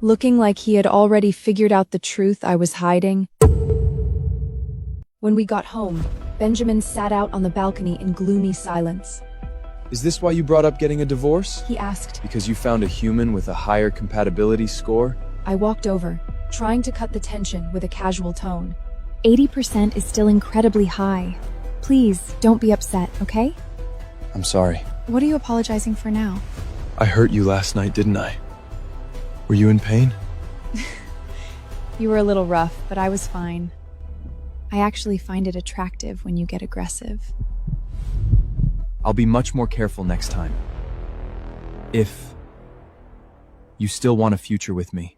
looking like he had already figured out the truth I was hiding. When we got home, Benjamin sat out on the balcony in gloomy silence. Is this why you brought up getting a divorce? He asked. Because you found a human with a higher compatibility score? I walked over, trying to cut the tension with a casual tone. 80% is still incredibly high. Please, don't be upset, okay? I'm sorry. What are you apologizing for now? I hurt you last night, didn't I? Were you in pain? You were a little rough, but I was fine. I actually find it attractive when you get aggressive. I'll be much more careful next time. If you still want a future with me.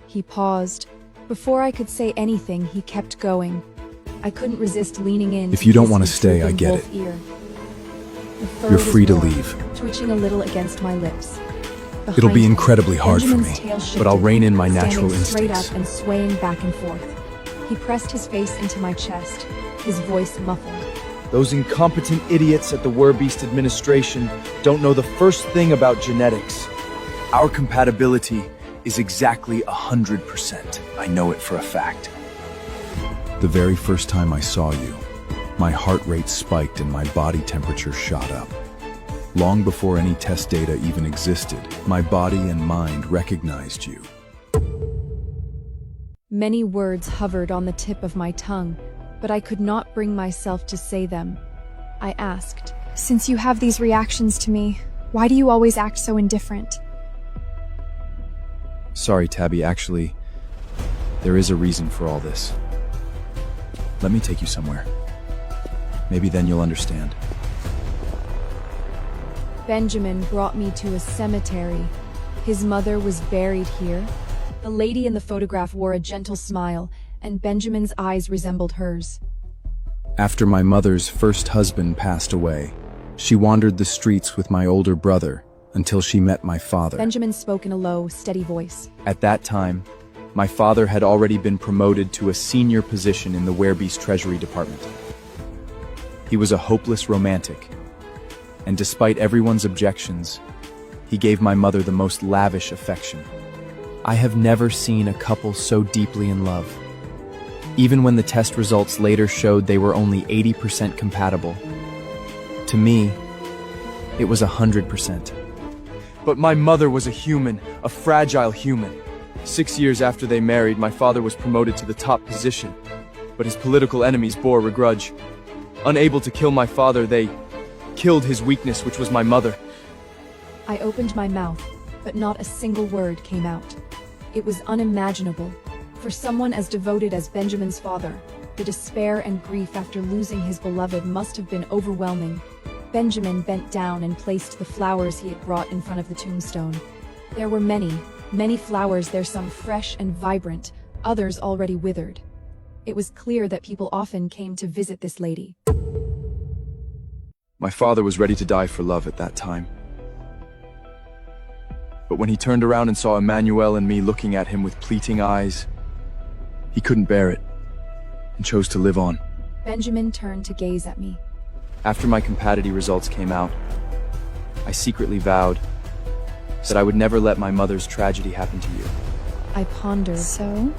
He paused. Before I could say anything, he kept going. I couldn't resist leaning in. If you don't want to stay, I get it. You're free to leave. Twitching a little against my lips. It'll be incredibly hard for me, but I'll rein in my natural straight instincts. up and swaying back and forth. He pressed his face into my chest, his voice muffled. Those incompetent idiots at the Werbeast administration don't know the first thing about genetics. Our compatibility is exactly 100%. I know it for a fact. The very first time I saw you, my heart rate spiked and my body temperature shot up. Long before any test data even existed, my body and mind recognized you. Many words hovered on the tip of my tongue, but I could not bring myself to say them. I asked, Since you have these reactions to me, why do you always act so indifferent? Sorry, Tabby, actually, there is a reason for all this. Let me take you somewhere. Maybe then you'll understand. Benjamin brought me to a cemetery. His mother was buried here. The lady in the photograph wore a gentle smile, and Benjamin's eyes resembled hers. After my mother's first husband passed away, she wandered the streets with my older brother until she met my father. Benjamin spoke in a low, steady voice. At that time, my father had already been promoted to a senior position in the Werbeast Treasury Department. He was a hopeless romantic, and despite everyone's objections, he gave my mother the most lavish affection. I have never seen a couple so deeply in love. Even when the test results later showed they were only 80% compatible. To me, it was 100%. But my mother was a human, a fragile human. 6 years after they married, my father was promoted to the top position, but his political enemies bore a grudge. Unable to kill my father, they killed his weakness, which was my mother. I opened my mouth, but not a single word came out. It was unimaginable. For someone as devoted as Benjamin's father, the despair and grief after losing his beloved must have been overwhelming. Benjamin bent down and placed the flowers he had brought in front of the tombstone. There were many, many flowers there, some fresh and vibrant, others already withered. It was clear that people often came to visit this lady. My father was ready to die for love at that time. But when he turned around and saw Emmanuel and me looking at him with pleading eyes, he couldn't bear it and chose to live on. Benjamin turned to gaze at me. After my compatibility results came out, I secretly vowed that I would never let my mother's tragedy happen to you. I pondered. So?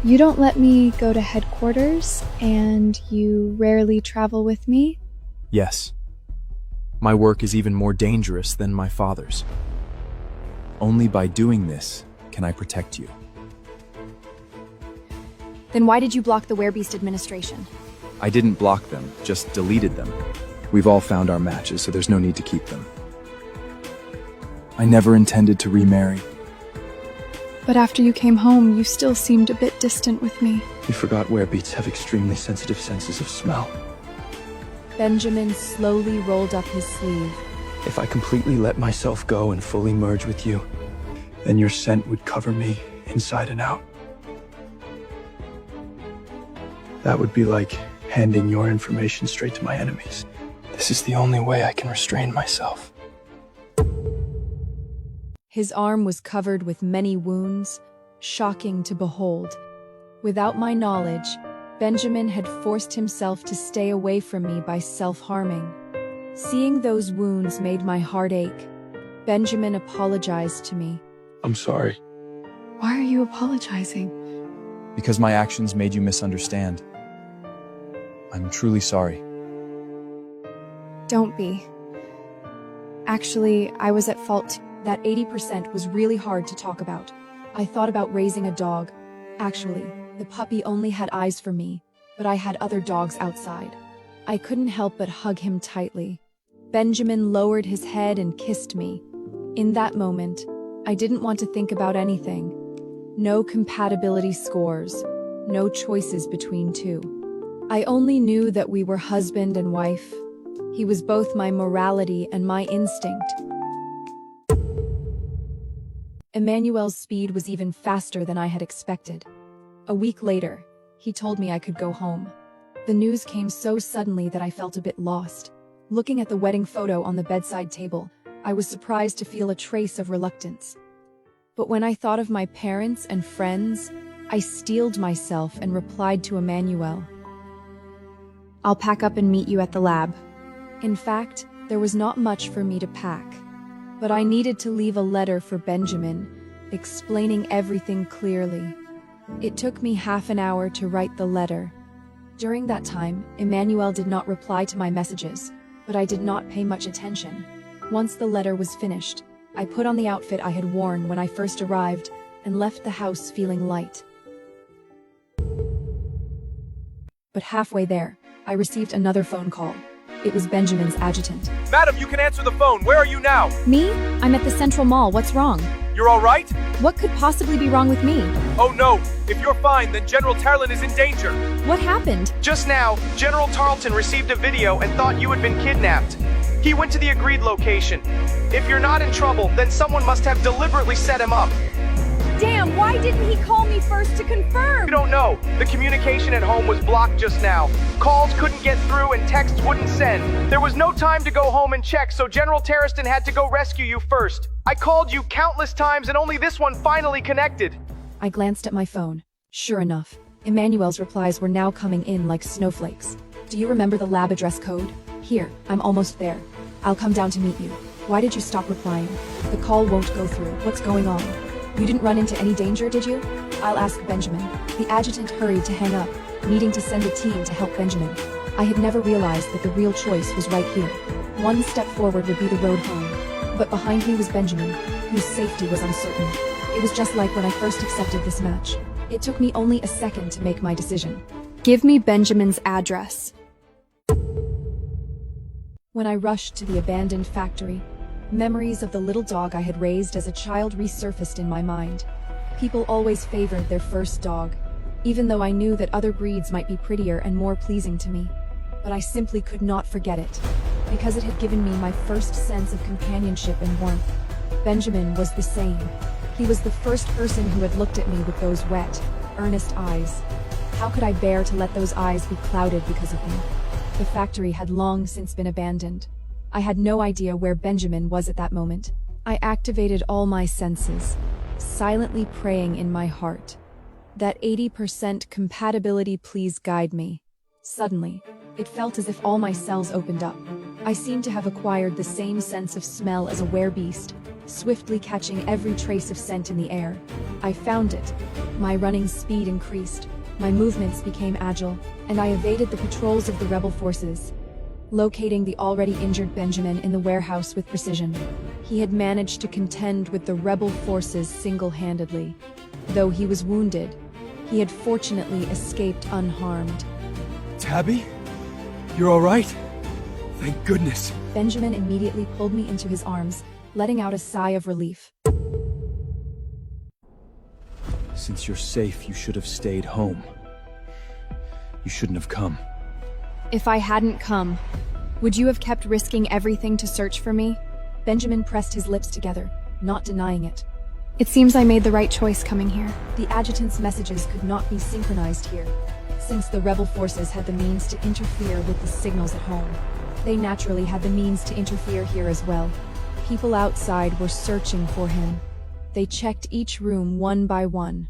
You don't let me go to headquarters, and you rarely travel with me? Yes. My work is even more dangerous than my father's. Only by doing this can I protect you. Then why did you block the Werbeast administration? I didn't block them, just deleted them. We've all found our matches, so there's no need to keep them. I never intended to remarry. But after you came home, you still seemed a bit distant with me. You forgot Werbeasts have extremely sensitive senses of smell. Benjamin slowly rolled up his sleeve, If I completely let myself go and fully merge with you, then your scent would cover me inside and out. That would be like handing your information straight to my enemies. This is the only way I can restrain myself. His arm was covered with many wounds, shocking to behold. Without my knowledge, Benjamin had forced himself to stay away from me by self-harming. Seeing those wounds made my heart ache. Benjamin apologized to me. I'm sorry. Why are you apologizing? Because my actions made you misunderstand. I'm truly sorry. Don't be. Actually, I was at fault. That 80% was really hard to talk about. I thought about raising a dog. Actually, the puppy only had eyes for me, but I had other dogs outside. I couldn't help but hug him tightly. Benjamin lowered his head and kissed me. In that moment, I didn't want to think about anything. No compatibility scores, no choices between two. I only knew that we were husband and wife. He was both my morality and my instinct. Emmanuel's speed was even faster than I had expected. A week later, he told me I could go home. The news came so suddenly that I felt a bit lost. Looking at the wedding photo on the bedside table, I was surprised to feel a trace of reluctance. But when I thought of my parents and friends, I steeled myself and replied to Emmanuel. I'll pack up and meet you at the lab. In fact, there was not much for me to pack. But I needed to leave a letter for Benjamin, explaining everything clearly. It took me half an hour to write the letter. During that time, Emmanuel did not reply to my messages, but I did not pay much attention. Once the letter was finished, I put on the outfit I had worn when I first arrived and left the house feeling light. But halfway there, I received another phone call. It was Benjamin's adjutant. Madam, you can answer the phone. Where are you now? Me? I'm at the Central Mall. What's wrong? You're all right? What could possibly be wrong with me? Oh no, if you're fine, then General Tarleton is in danger. What happened? Just now, General Tarleton received a video and thought you had been kidnapped. He went to the agreed location. If you're not in trouble, then someone must have deliberately set him up. Damn, why didn't he call me first to confirm? You don't know. The communication at home was blocked just now. Calls couldn't get through and texts wouldn't send. There was no time to go home and check, so General Tarleton had to go rescue you first. I called you countless times and only this one finally connected. I glanced at my phone. Sure enough, Emmanuel's replies were now coming in like snowflakes. Do you remember the lab address code? Here, I'm almost there. I'll come down to meet you. Why did you stop replying? The call won't go through. What's going on? You didn't run into any danger, did you? I'll ask Benjamin. The adjutant hurried to hang up, needing to send a team to help Benjamin. I had never realized that the real choice was right here. One step forward would be the road home. But behind me was Benjamin, whose safety was uncertain. It was just like when I first accepted this match. It took me only a second to make my decision. Give me Benjamin's address. When I rushed to the abandoned factory, memories of the little dog I had raised as a child resurfaced in my mind. People always favored their first dog, even though I knew that other breeds might be prettier and more pleasing to me. But I simply could not forget it, because it had given me my first sense of companionship and warmth. Benjamin was the same. He was the first person who had looked at me with those wet, earnest eyes. How could I bear to let those eyes be clouded because of me? The factory had long since been abandoned. I had no idea where Benjamin was at that moment. I activated all my senses, silently praying in my heart. That 80% compatibility, please guide me. Suddenly, it felt as if all my cells opened up. I seemed to have acquired the same sense of smell as a werebeast, swiftly catching every trace of scent in the air. I found it. My running speed increased, my movements became agile, and I evaded the patrols of the rebel forces, locating the already injured Benjamin in the warehouse with precision. He had managed to contend with the rebel forces single-handedly. Though he was wounded, he had fortunately escaped unharmed. Tabby? You're all right? Thank goodness. Benjamin immediately pulled me into his arms, letting out a sigh of relief. Since you're safe, you should have stayed home. You shouldn't have come. If I hadn't come, would you have kept risking everything to search for me? Benjamin pressed his lips together, not denying it. It seems I made the right choice coming here. The adjutant's messages could not be synchronized here, since the rebel forces had the means to interfere with the signals at home. They naturally had the means to interfere here as well. People outside were searching for him. They checked each room one by one,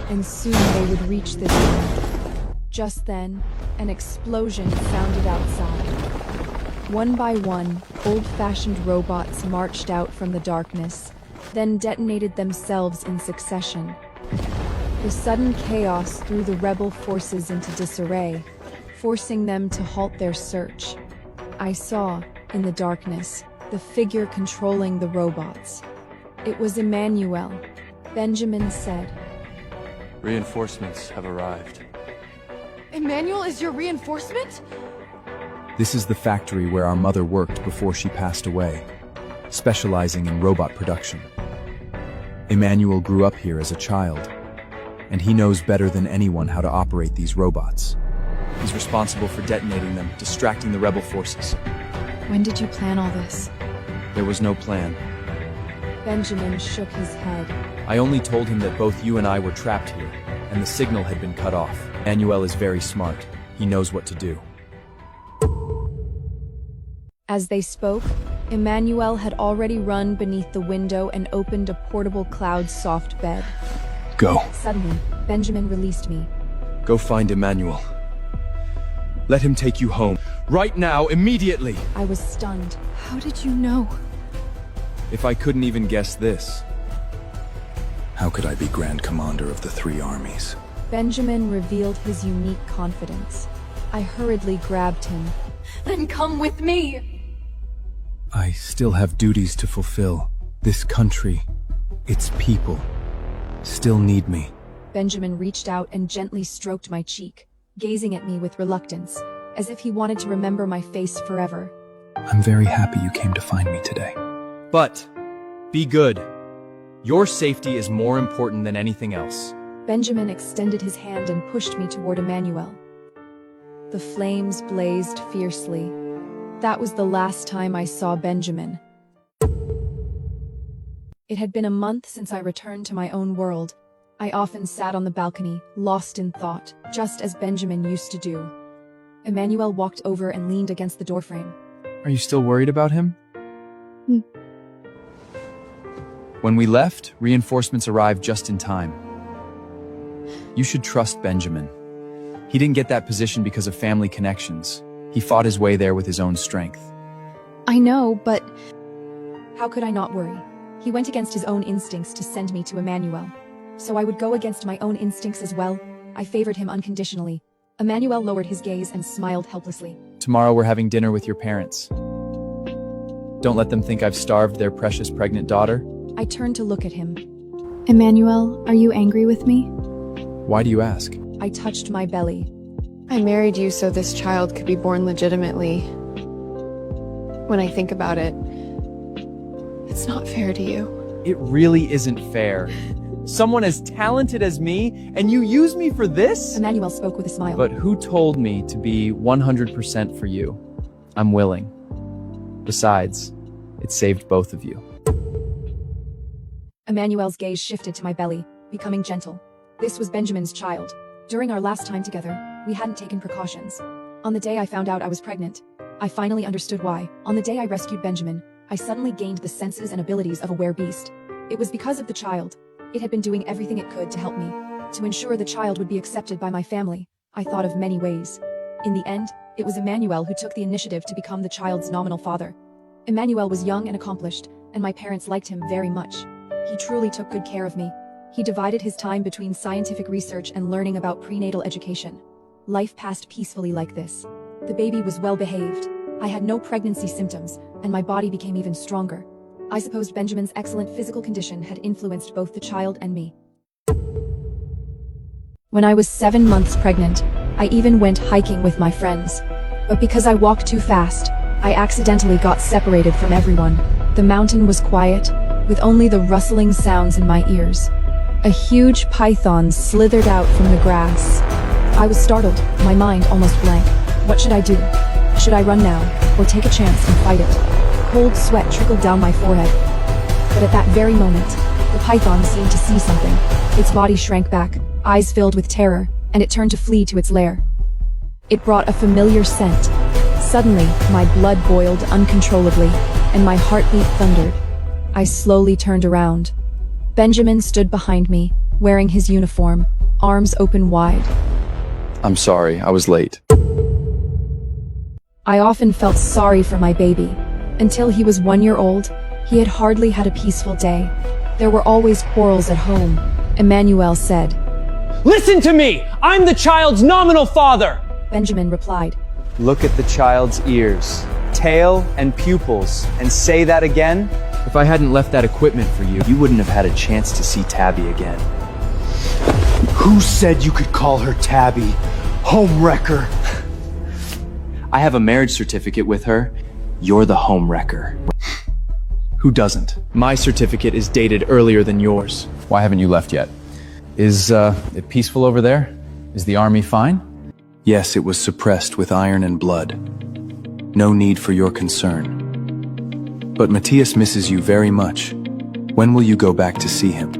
and soon they would reach this room. Just then, an explosion sounded outside. One by one, old-fashioned robots marched out from the darkness, then detonated themselves in succession. The sudden chaos threw the rebel forces into disarray, forcing them to halt their search. I saw, in the darkness, the figure controlling the robots. It was Emmanuel. Benjamin said. Reinforcements have arrived. Emmanuel is your reinforcement? This is the factory where our mother worked before she passed away, specializing in robot production. Emmanuel grew up here as a child, and he knows better than anyone how to operate these robots. He's responsible for detonating them, distracting the rebel forces. When did you plan all this? There was no plan. Benjamin shook his head. I only told him that both you and I were trapped here, and the signal had been cut off. Emmanuel is very smart. He knows what to do. As they spoke, Emmanuel had already run beneath the window and opened a portable cloud-soft bed. Go. Suddenly, Benjamin released me. Go find Emmanuel. Let him take you home. Right now, immediately! I was stunned. How did you know? If I couldn't even guess this. How could I be Grand Commander of the 3 armies? Benjamin revealed his unique confidence. I hurriedly grabbed him. Then come with me! I still have duties to fulfill. This country, its people, still need me. Benjamin reached out and gently stroked my cheek, gazing at me with reluctance, as if he wanted to remember my face forever. I'm very happy you came to find me today. But, be good. Your safety is more important than anything else. Benjamin extended his hand and pushed me toward Emmanuel. The flames blazed fiercely. That was the last time I saw Benjamin. It had been a month since I returned to my own world. I often sat on the balcony, lost in thought, just as Benjamin used to do. Emmanuel walked over and leaned against the doorframe. Are you still worried about him? When we left, reinforcements arrived just in time. You should trust Benjamin. He didn't get that position because of family connections. He fought his way there with his own strength. I know, but... How could I not worry? He went against his own instincts to send me to Emmanuel. So I would go against my own instincts as well. I favored him unconditionally. Emmanuel lowered his gaze and smiled helplessly. Tomorrow we're having dinner with your parents. Don't let them think I've starved their precious pregnant daughter. I turned to look at him. Emmanuel, are you angry with me? Why do you ask? I touched my belly. I married you so this child could be born legitimately. When I think about it, it's not fair to you. It really isn't fair. Someone as talented as me, and you use me for this? Emmanuel spoke with a smile. But who told me to be 100% for you? I'm willing. Besides, it saved both of you. Emmanuel's gaze shifted to my belly, becoming gentle. This was Benjamin's child. During our last time together, we hadn't taken precautions. On the day I found out I was pregnant, I finally understood why. On the day I rescued Benjamin, I suddenly gained the senses and abilities of a werebeast. It was because of the child. It had been doing everything it could to help me. To ensure the child would be accepted by my family, I thought of many ways. In the end, it was Emmanuel who took the initiative to become the child's nominal father. Emmanuel was young and accomplished, and my parents liked him very much. He truly took good care of me. He divided his time between scientific research and learning about prenatal education. Life passed peacefully like this. The baby was well behaved. I had no pregnancy symptoms, and my body became even stronger. I supposed Benjamin's excellent physical condition had influenced both the child and me. When I was 7 months pregnant, I even went hiking with my friends. But because I walked too fast, I accidentally got separated from everyone. The mountain was quiet, with only the rustling sounds in my ears. A huge python slithered out from the grass. I was startled, my mind almost blank. What should I do? Should I run now, or take a chance and fight it? cold sweat trickled down my forehead. But at that very moment, the python seemed to see something. Its body shrank back, eyes filled with terror, and it turned to flee to its lair. It brought a familiar scent. Suddenly, my blood boiled uncontrollably, and my heartbeat thundered. I slowly turned around. Benjamin stood behind me, wearing his uniform, arms open wide. I'm sorry, I was late. I often felt sorry for my baby. Until he was 1 year old, he had hardly had a peaceful day. There were always quarrels at home. Emmanuel said. Listen to me! I'm the child's nominal father! Benjamin replied. Look at the child's ears, tail, and pupils, and say that again? If I hadn't left that equipment for you, you wouldn't have had a chance to see Tabby again. Who said you could call her Tabby? Homewrecker. I have a marriage certificate with her. You're the homewrecker. Who doesn't? My certificate is dated earlier than yours. Why haven't you left yet? Is it peaceful over there? Is the army fine? Yes, it was suppressed with iron and blood. No need for your concern. But Matthias misses you very much. When will you go back to see him?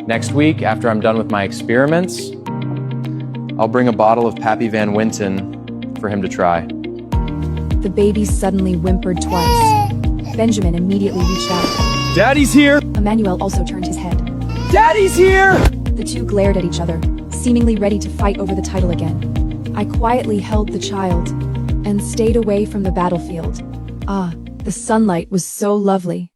Next week, after I'm done with my experiments, I'll bring a bottle of Pappy Van Winton for him to try. The baby suddenly whimpered twice. Benjamin immediately reached out. Daddy's here! Emmanuel also turned his head. Daddy's here! The two glared at each other, seemingly ready to fight over the title again. I quietly held the child and stayed away from the battlefield. Ah, the sunlight was so lovely.